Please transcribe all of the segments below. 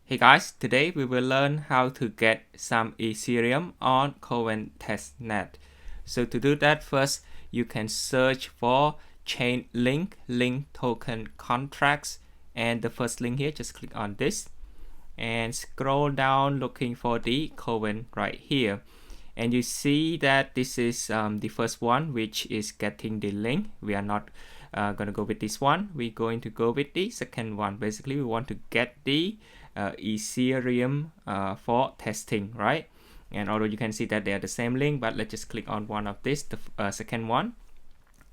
Hey guys, today we will learn how to get some Ethereum on Kovan Testnet. So to do that, first you can search for chain link token contracts, and the first link here, just click on this and scroll down looking for the Kovan right here. And you see that this is the first one, which is getting the link. We are not going to go with this one. We're going to go with the second one. Basically, we want to get the Ethereum for testing, right? And although you can see that they are the same link, but let's just click on one of this, the second one.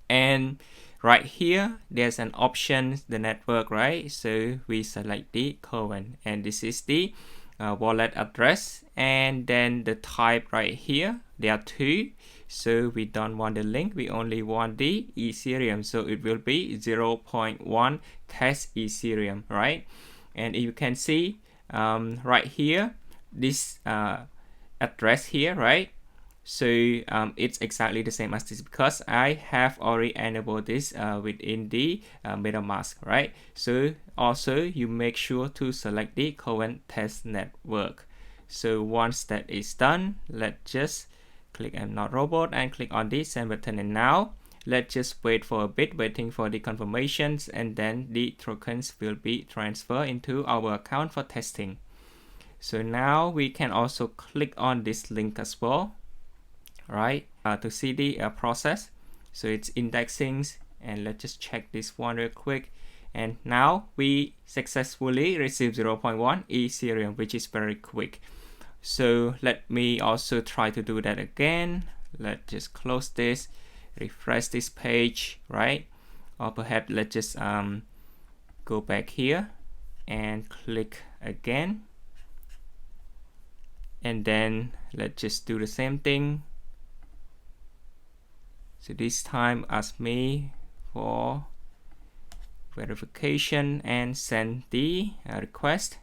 And right here, there's an option, the network, right? So we select the Kovan, and this is the wallet address, and then the type right here, there are two. So we don't want the link, we only want the Ethereum, so it will be 0.1 test Ethereum, right? And you can see right here, this address here, right? So it's exactly the same as this because I have already enabled this within the MetaMask, right? So also you make sure to select the Kovan Test Network. So once that is done, let's just click I'm not robot and click on the send button, and now let's just wait for a bit, waiting for the confirmations, and then the tokens will be transferred into our account for testing. So now we can also click on this link as well, right, to see the process. So it's indexing, and let's just check this one real quick. And now we successfully received 0.1 Ethereum, which is very quick. So let me also try to do that again. Let's just close this, refresh this page, right? Or perhaps let's just go back here and click again. And then let's just do the same thing. So this time ask me for verification and send the request.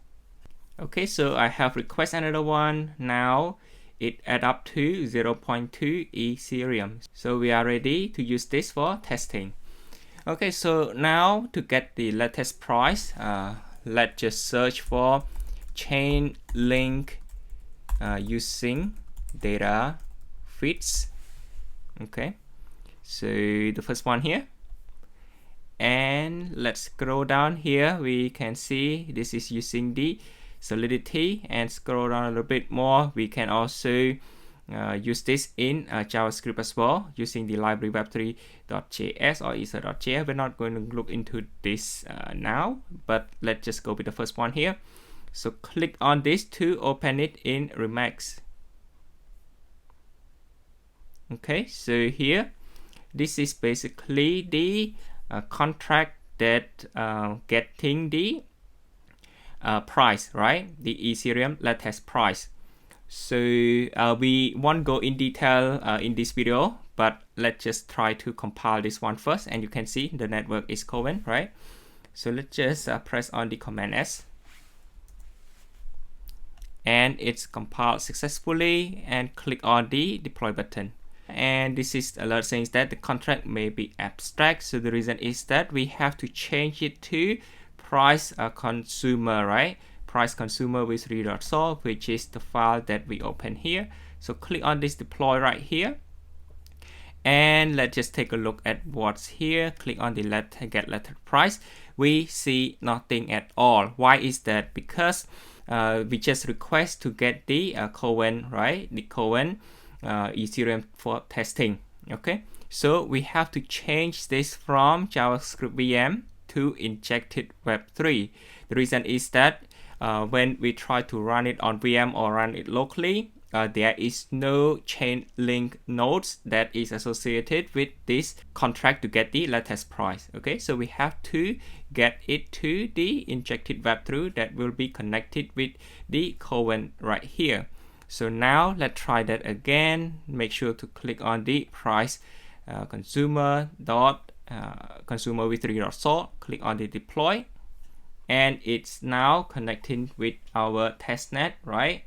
Okay, so I have request another one. Now it add up to 0.2 Ethereum. So we are ready to use this for testing. Okay, so now to get the latest price, let's just search for chain link using data feeds. Okay, so the first one here, and let's scroll down here. We can see this is using the Solidity, and scroll down a little bit more. We can also use this in JavaScript as well, using the library web3.js or ether.js. We're not going to look into this now, but let's just go with the first one here. So click on this to open it in Remix. Okay, so here, this is basically the contract that getting the price, right? The Ethereum latest price. So we won't go in detail in this video, but let's just try to compile this one first. And you can see the network is Kovan, right? So let's just press on the Command S, and it's compiled successfully, and click on the deploy button. And this is alert saying that the contract may be abstract. So the reason is that we have to change it to price consumer, right? Price consumer with 3.0 Sol, which is the file that we open here. So click on this deploy right here, and let's just take a look at what's here. Click on the get letter price. We see nothing at all. Why is that? Because we just request to get the Kovan, right? The Kovan Ethereum for testing. Okay, so we have to change this from JavaScript VM to injected Web3. The reason is that when we try to run it on VM or run it locally, there is no chain link nodes that is associated with this contract to get the latest price. Okay, so we have to get it to the injected Web3 that will be connected with the Kovan right here. So now let's try that again. Make sure to click on the price consumer with 3.0 Sol. Click on the deploy, and it's now connecting with our testnet, right?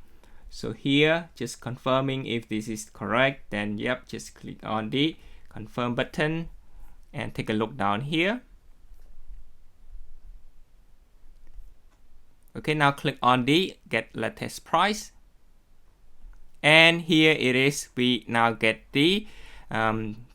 So here, just confirming if this is correct, then yep, just click on the confirm button and take a look down here. Okay, now click on the get latest price. And here it is, we now get the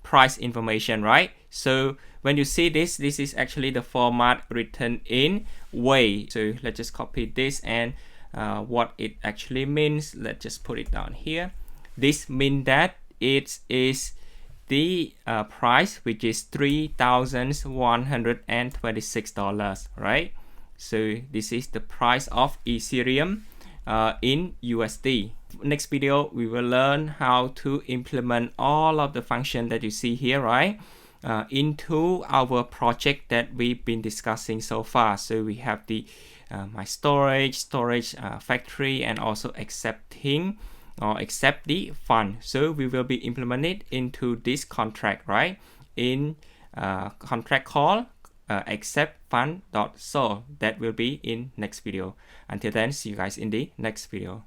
price information, right? So when you see this is actually the format written in way. So let's just copy this, and what it actually means, let's just put it down here. This means that it is the price, which is $3,126, right? So this is the price of Ethereum in USD. Next video, we will learn how to implement all of the function that you see here, right? Into our project that we've been discussing so far. So we have the my storage factory, and also accepting or accept the fund. So we will be implemented into this contract, right? In contract called accept fund.sol. That will be in next video. Until then, see you guys in the next video.